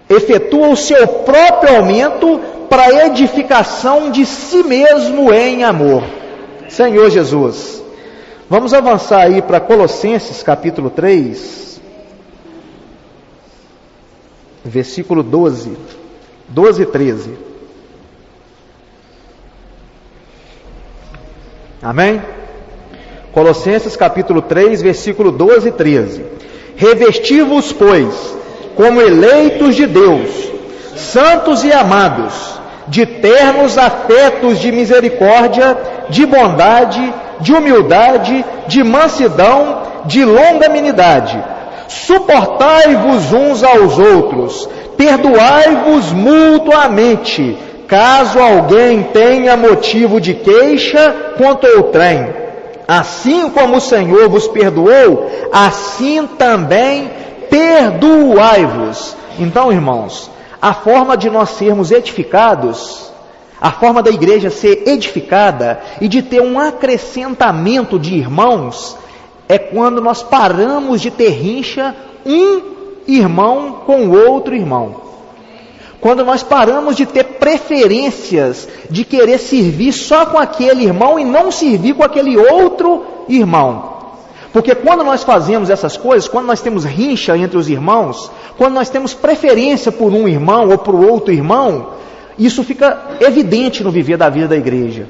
Efetua o seu próprio aumento para a edificação de si mesmo em amor. Senhor Jesus. Vamos avançar aí para Colossenses capítulo 3, versículo 12 e 13. Amém? Colossenses capítulo 3, versículo 12 e 13. Revesti-vos, pois, como eleitos de Deus, santos e amados, de ternos afetos de misericórdia, de bondade, de humildade, de mansidão, de longanimidade. Suportai-vos uns aos outros, perdoai-vos mutuamente, caso alguém tenha motivo de queixa contra outrem. Assim como o Senhor vos perdoou, assim também perdoai-vos. Então, irmãos, a forma de nós sermos edificados, a forma da igreja ser edificada e de ter um acrescentamento de irmãos, é quando nós paramos de ter rincha um irmão com o outro irmão. Quando nós paramos de ter preferências, de querer servir só com aquele irmão e não servir com aquele outro irmão. Porque quando nós fazemos essas coisas, quando nós temos rincha entre os irmãos, quando nós temos preferência por um irmão ou por outro irmão, isso fica evidente no viver da vida da igreja.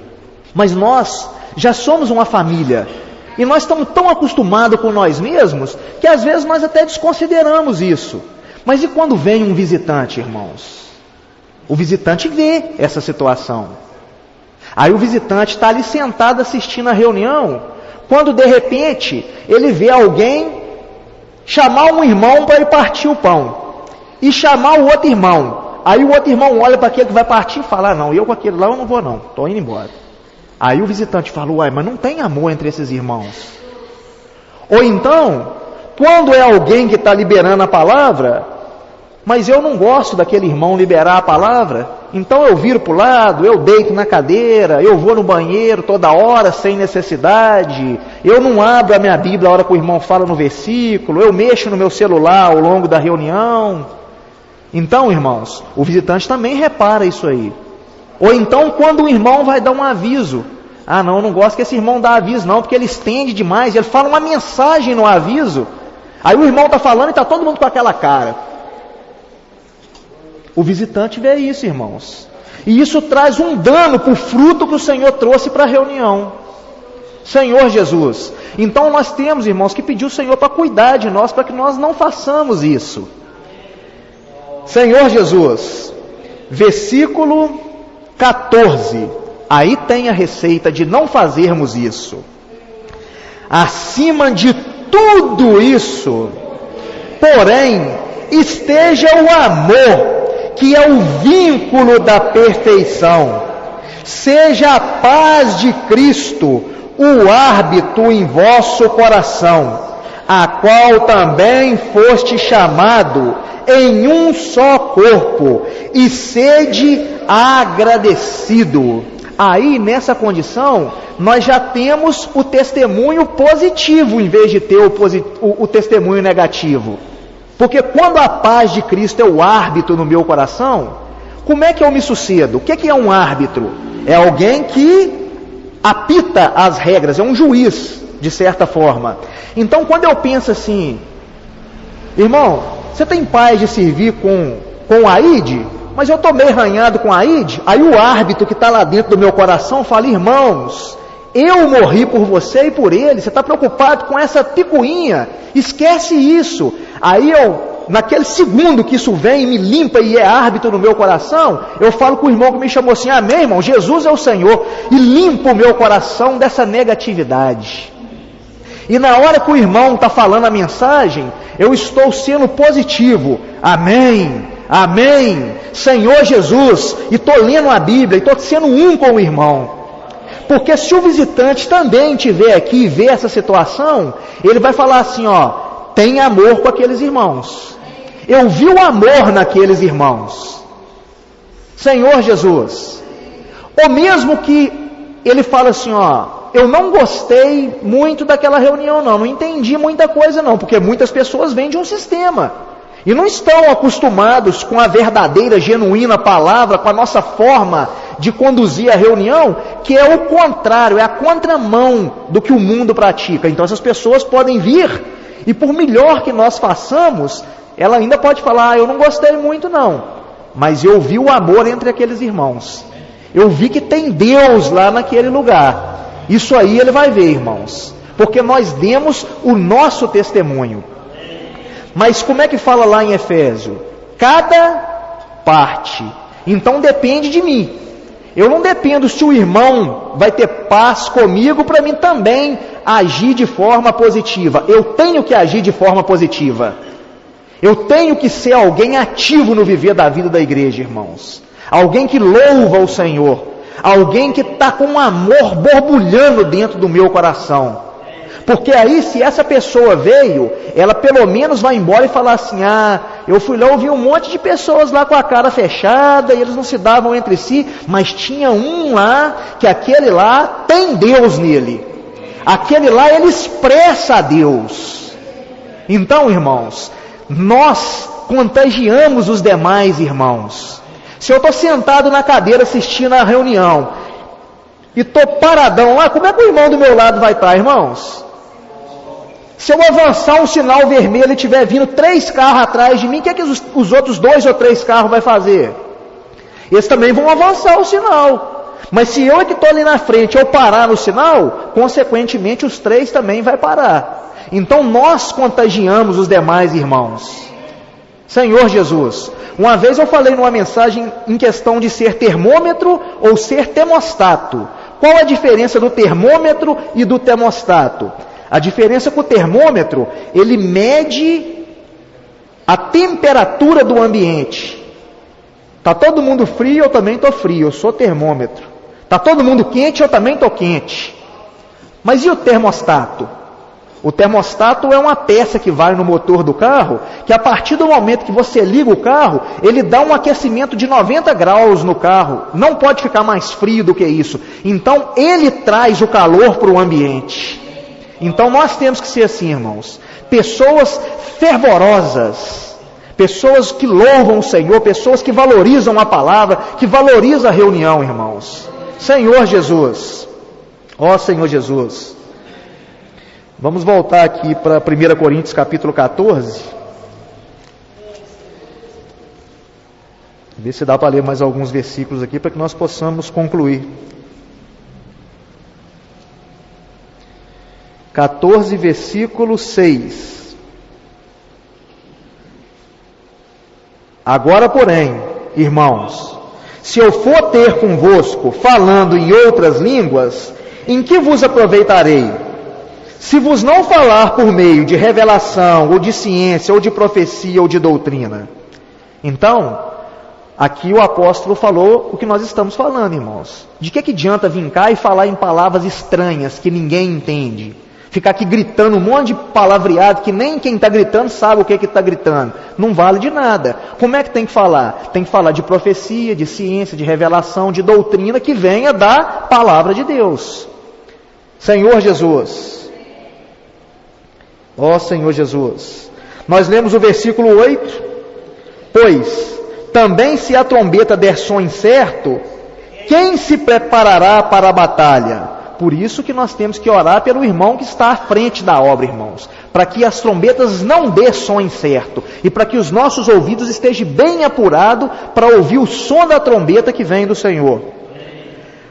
Mas nós já somos uma família, e nós estamos tão acostumados com nós mesmos, que às vezes nós até desconsideramos isso. Mas e quando vem um visitante, irmãos? O visitante vê essa situação. Aí o visitante está ali sentado assistindo a reunião, quando de repente ele vê alguém chamar um irmão para ele partir o pão, e chamar o outro irmão. Aí o outro irmão olha para aquele que vai partir e fala: não, eu com aquele lá eu não vou não, estou indo embora. Aí o visitante fala: uai, mas não tem amor entre esses irmãos. Ou então, quando é alguém que está liberando a palavra, mas eu não gosto daquele irmão liberar a palavra, então eu viro para o lado, eu deito na cadeira, eu vou no banheiro toda hora sem necessidade, eu não abro a minha Bíblia a hora que o irmão fala no versículo, eu mexo no meu celular ao longo da reunião. Então, irmãos, o visitante também repara isso aí. Ou então quando o irmão vai dar um aviso: ah não, eu não gosto que esse irmão dá aviso não, porque ele estende demais, ele fala uma mensagem no aviso, aí o irmão está falando e está todo mundo com aquela cara. O visitante vê isso, irmãos. E isso traz um dano para o fruto que o Senhor trouxe para a reunião. Senhor Jesus. Então nós temos, irmãos, que pedir o Senhor para cuidar de nós, para que nós não façamos isso. Senhor Jesus. Versículo 14. Aí tem a receita de não fazermos isso. Acima de tudo isso, porém, esteja o amor, que é o vínculo da perfeição. Seja a paz de Cristo o árbitro em vosso coração, a qual também foste chamado em um só corpo, e sede agradecido. Aí, nessa condição, nós já temos o testemunho positivo, em vez de ter o testemunho negativo. Porque quando a paz de Cristo é o árbitro no meu coração, como é que eu me sucedo? O que é um árbitro? É alguém que apita as regras, é um juiz, de certa forma. Então, quando eu penso assim, irmão, você tem paz de servir com a ID? Mas eu estou meio arranhado com a ID. Aí o árbitro que está lá dentro do meu coração fala, irmãos, eu morri por você e por ele, você está preocupado com essa picuinha, esquece isso. Aí naquele segundo que isso vem e me limpa e é árbitro no meu coração, eu falo com o irmão que me chamou assim, amém, irmão, Jesus é o Senhor, e limpa o meu coração dessa negatividade. E na hora que o irmão está falando a mensagem, eu estou sendo positivo, amém, amém, Senhor Jesus, e estou lendo a Bíblia, e estou sendo um com o irmão. Porque se o visitante também estiver aqui e ver essa situação, ele vai falar assim, tem amor com aqueles irmãos. Eu vi o amor naqueles irmãos. Senhor Jesus. Ou mesmo que ele fala assim, eu não gostei muito daquela reunião não entendi muita coisa não, porque muitas pessoas vêm de um sistema e não estão acostumados com a verdadeira, genuína palavra, com a nossa forma de conduzir a reunião, que é o contrário, é a contramão do que o mundo pratica. Então essas pessoas podem vir, e por melhor que nós façamos, ela ainda pode falar, eu não gostei muito não, mas eu vi o amor entre aqueles irmãos, eu vi que tem Deus lá naquele lugar. Isso aí ele vai ver, irmãos, porque nós demos o nosso testemunho. Mas como é que fala lá em Efésio? Cada parte. Então depende de mim. Eu não dependo se o irmão vai ter paz comigo para mim também agir de forma positiva. Eu tenho que agir de forma positiva. Eu tenho que ser alguém ativo no viver da vida da igreja, irmãos. Alguém que louva o Senhor. Alguém que está com um amor borbulhando dentro do meu coração. Porque aí, se essa pessoa veio, ela pelo menos vai embora e falar assim, eu fui lá, ouvi um monte de pessoas lá com a cara fechada, e eles não se davam entre si, mas tinha um lá, que aquele lá tem Deus nele. Aquele lá, ele expressa a Deus. Então, irmãos, nós contagiamos os demais irmãos. Se eu estou sentado na cadeira assistindo a reunião, e estou paradão lá, como é que o irmão do meu lado vai estar, irmãos? Se eu avançar um sinal vermelho e estiver vindo 3 carros atrás de mim, o que é que os outros 2 ou 3 carros vai fazer? Eles também vão avançar o sinal. Mas se eu é que estou ali na frente, eu parar no sinal, consequentemente os 3 também vai parar. Então nós contagiamos os demais irmãos. Senhor Jesus, uma vez eu falei numa mensagem em questão de ser termômetro ou ser termostato. Qual a diferença do termômetro e do termostato? A diferença é que o termômetro, ele mede a temperatura do ambiente. Está todo mundo frio, eu também estou frio, eu sou termômetro. Está todo mundo quente, eu também estou quente. Mas e o termostato? O termostato é uma peça que vai no motor do carro, que a partir do momento que você liga o carro, ele dá um aquecimento de 90 graus no carro. Não pode ficar mais frio do que isso. Então, ele traz o calor para o ambiente. Então, nós temos que ser assim, irmãos. Pessoas fervorosas. Pessoas que louvam o Senhor, pessoas que valorizam a palavra, que valorizam a reunião, irmãos. Senhor Jesus. Ó Senhor Jesus. Vamos voltar aqui para 1 Coríntios capítulo 14. Ver se dá para ler mais alguns versículos aqui para que nós possamos concluir. 14, versículo 6. Agora, porém, irmãos, se eu for ter convosco falando em outras línguas, em que vos aproveitarei? se vos não falar por meio de revelação, ou de ciência, ou de profecia, ou de doutrina. Então, aqui o apóstolo falou o que nós estamos falando, irmãos. De que adianta vir cá e falar em palavras estranhas que ninguém entende? Ficar aqui gritando um monte de palavreado que nem quem está gritando sabe o que está gritando. Não vale de nada. Como é que tem que falar? Tem que falar de profecia, de ciência, de revelação, de doutrina que venha da palavra de Deus. Senhor Jesus. Ó Senhor Jesus. Nós lemos o versículo 8. Pois, também se a trombeta der som incerto, quem se preparará para a batalha? Por isso que nós temos que orar pelo irmão que está à frente da obra, irmãos. Para que as trombetas não dê som incerto. E para que os nossos ouvidos estejam bem apurados para ouvir o som da trombeta que vem do Senhor.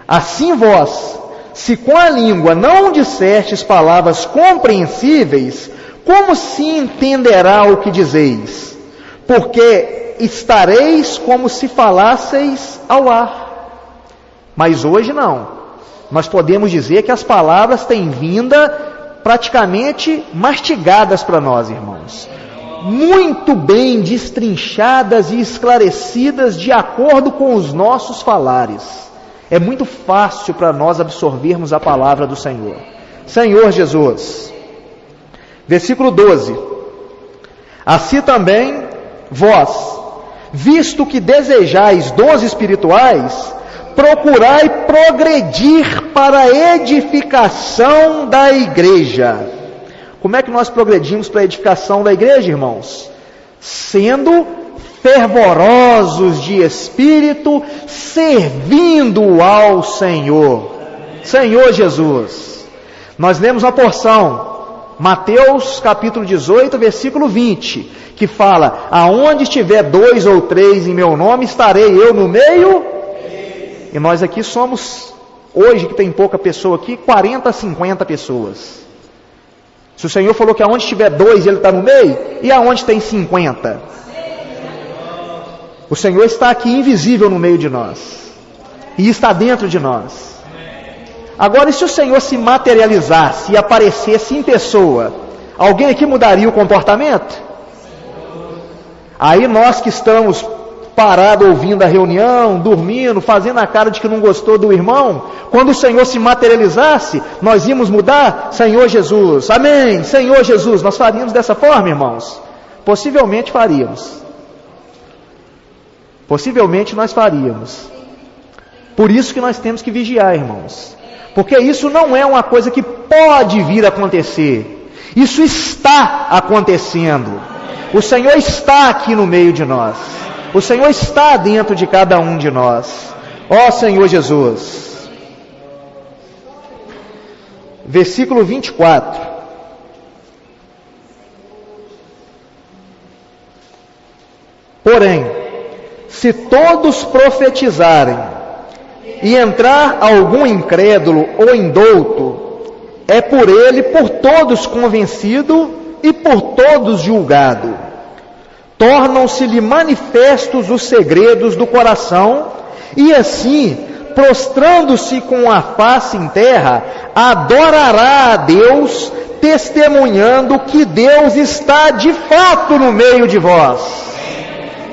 Assim vós, se com a língua não dissestes palavras compreensíveis, como se entenderá o que dizeis? Porque estareis como se falasseis ao ar. Mas hoje não. Nós podemos dizer que as palavras têm vinda praticamente mastigadas para nós, irmãos. Muito bem destrinchadas e esclarecidas de acordo com os nossos falares. É muito fácil para nós absorvermos a palavra do Senhor. Senhor Jesus. Versículo 12. Assim também vós, visto que desejais dons espirituais, procurai progredir para a edificação da igreja. Como é que nós progredimos para a edificação da igreja, irmãos? Sendo fervorosos de espírito, servindo ao Senhor. Senhor Jesus. Nós lemos uma porção, Mateus capítulo 18, versículo 20, que fala, aonde estiver 2 ou 3 em meu nome, estarei eu no meio. E nós aqui somos, hoje que tem pouca pessoa aqui, 40 a 50 pessoas. Se o Senhor falou que aonde tiver 2 Ele está no meio, e aonde tem 50? O Senhor está aqui invisível no meio de nós. E está dentro de nós. Agora, e se o Senhor se materializasse e aparecesse em pessoa, alguém aqui mudaria o comportamento? Aí nós que estamos parado ouvindo a reunião, dormindo, fazendo a cara de que não gostou do irmão, quando o Senhor se materializasse, nós íamos mudar? Senhor Jesus, amém, Senhor Jesus, nós faríamos dessa forma, irmãos? Possivelmente faríamos. Possivelmente nós faríamos. Por isso que nós temos que vigiar, irmãos. Porque isso não é uma coisa que pode vir a acontecer. Isso está acontecendo. O Senhor está aqui no meio de nós. O Senhor está dentro de cada um de nós. Ó Senhor Jesus. Versículo 24. Porém, se todos profetizarem, e entrar algum incrédulo ou indouto, é por ele, por todos convencido e por todos julgado. Tornam-se-lhe manifestos os segredos do coração, e assim, prostrando-se com a face em terra, adorará a Deus, testemunhando que Deus está de fato no meio de vós.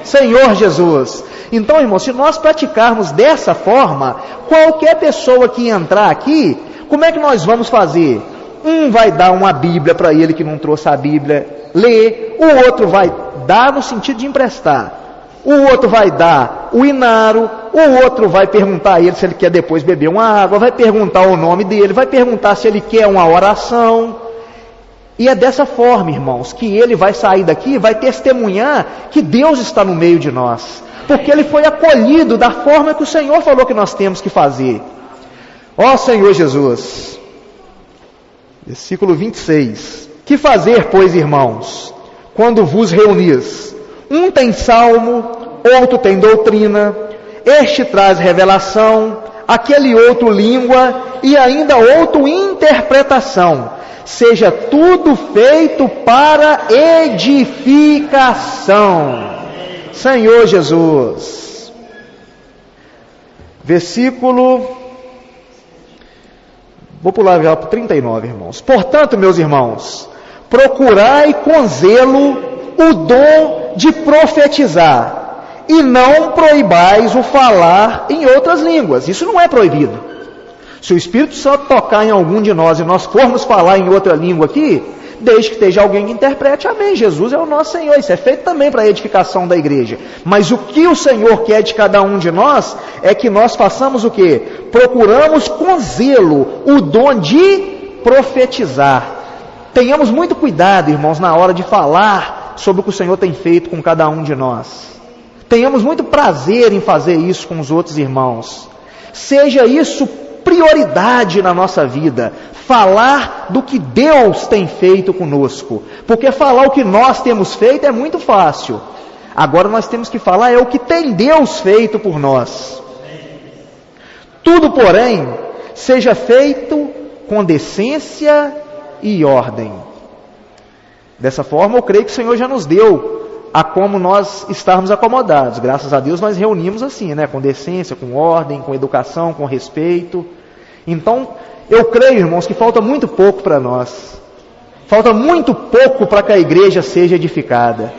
Senhor Jesus. Então, irmão, se nós praticarmos dessa forma, qualquer pessoa que entrar aqui, como é que nós vamos fazer? Um vai dar uma Bíblia para ele que não trouxe a Bíblia, ler. O outro vai dar no sentido de emprestar. O outro vai dar o inaro. O outro vai perguntar a ele se ele quer depois beber uma água. Vai perguntar o nome dele. Vai perguntar se ele quer uma oração. E é dessa forma, irmãos, que ele vai sair daqui e vai testemunhar que Deus está no meio de nós. Porque ele foi acolhido da forma que o Senhor falou que nós temos que fazer. Ó Senhor Jesus. Versículo 26. Que fazer, pois, irmãos, quando vos reunis? Um tem salmo, outro tem doutrina, este traz revelação, aquele outro língua, e ainda outro interpretação. Seja tudo feito para edificação. Senhor Jesus. Versículo Vou pular já para o 39, irmãos. Portanto, meus irmãos, procurai com zelo o dom de profetizar, e não proibais o falar em outras línguas. Isso não é proibido. Se o Espírito Santo tocar em algum de nós e nós formos falar em outra língua aqui, desde que esteja alguém que interprete, amém. Jesus é o nosso Senhor. Isso é feito também para a edificação da igreja. Mas o que o Senhor quer de cada um de nós é que nós façamos o quê? Procuramos com zelo o dom de profetizar. Tenhamos muito cuidado, irmãos, na hora de falar sobre o que o Senhor tem feito com cada um de nós. Tenhamos muito prazer em fazer isso com os outros irmãos. Seja isso prioridade na nossa vida, falar do que Deus tem feito conosco, porque falar o que nós temos feito é muito fácil. Agora nós temos que falar é o que tem Deus feito por nós. Tudo, porém, seja feito com decência e ordem. Dessa forma, eu creio que o Senhor já nos deu a como nós estarmos acomodados. Graças a Deus nós reunimos assim, com decência, com ordem, com educação, com respeito. Então, eu creio, irmãos, que falta muito pouco para nós. Falta muito pouco para que a igreja seja edificada.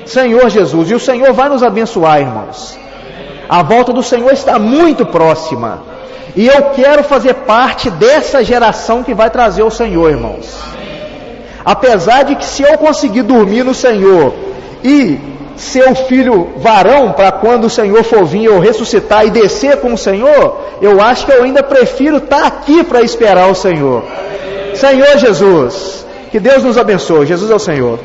Senhor Jesus, e o Senhor vai nos abençoar, irmãos. A volta do Senhor está muito próxima. E eu quero fazer parte dessa geração que vai trazer o Senhor, irmãos. Apesar de que se eu conseguir dormir no Senhor e ser o filho varão para quando o Senhor for vir eu ressuscitar e descer com o Senhor, eu acho que eu ainda prefiro estar aqui para esperar o Senhor. Senhor Jesus, que Deus nos abençoe. Jesus é o Senhor.